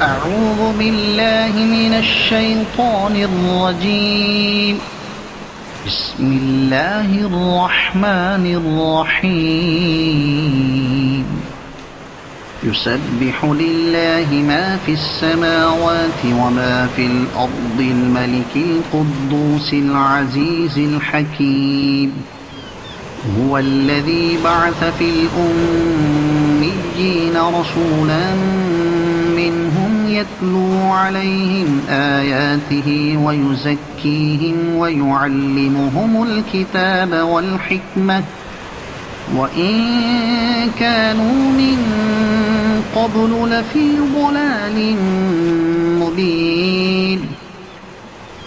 أعوذ بالله من الشيطان الرجيم. بسم الله الرحمن الرحيم. يسبح لله ما في السماوات وما في الأرض الملك القدوس العزيز الحكيم. هو الذي بعث في الأميين رسولا منهم يتلو عليهم آياته ويزكيهم ويعلمهم الكتاب والحكمة وإن كانوا من قبل لفي ضلال مبين.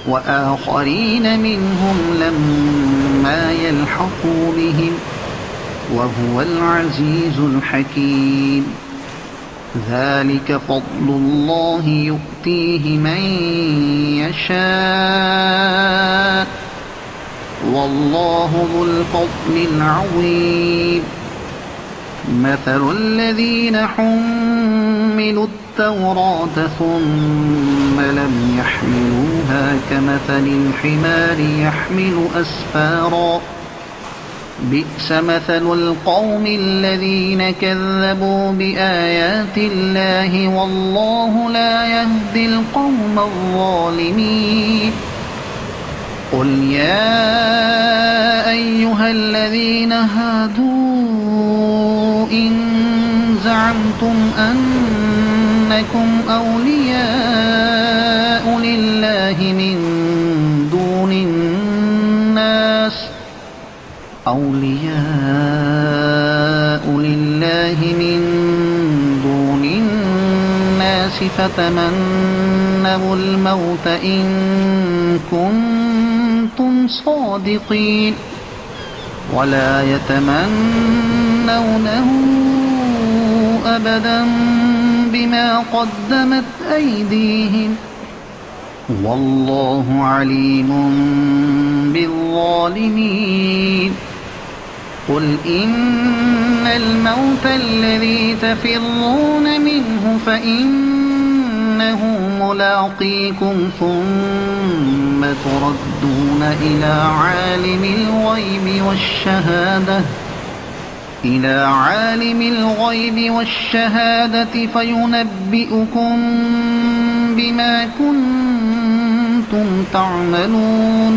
وآخرين منهم لما يلحقوا بهم وهو العزيز الحكيم. ذلك فضل الله يؤتيه من يشاء والله ذو الفضل العظيم. مثل الذين حملوا التوراة ثم لم يحملوها كمثل الحمار يحمل أسفارا بئس مثل القوم الذين كذبوا بآيات الله والله لا يهدي القوم الظالمين. قل يا أيها الذين هادوا إن زعمتم أنكم أولياء لله من دون الناس فتمنوا الموت إن كنتم صادقين ولا يتمنونه أبدا بما قدمت أيديهم والله عليم بالظالمين. قل إن الموت الذي تفرون منه فإنه ملاقيكم ثم تردون إلى عالم الغيب والشهادة فينبئكم بما كنتم تعملون.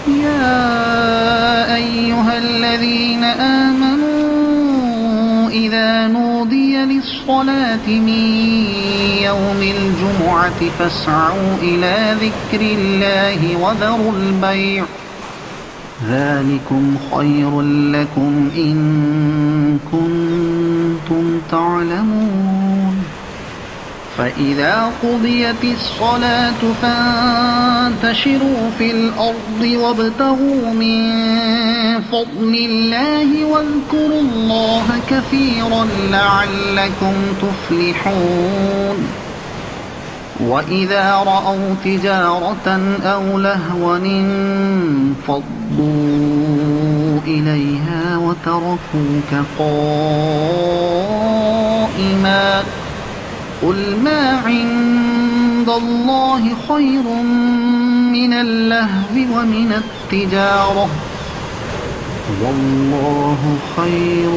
يا أيها الذين آمنوا إذا نودي للصلاة من يوم الجمعة فاسعوا إلى ذكر الله وذروا البيع ذلكم خير لكم إن كنتم تعلمون. فإذا قضيت الصلاة فانتشروا في الأرض وابتغوا من فضل الله واذكروا الله كثيرا لعلكم تفلحون. وإذا رأوا تجارة أو لهوا انفضوا إليها وتركوك قائما قل ما عند الله خير من اللهو ومن التجارة والله خير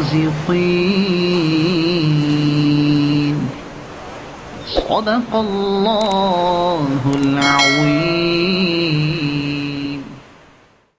الرازقين. صدق الله العظيم.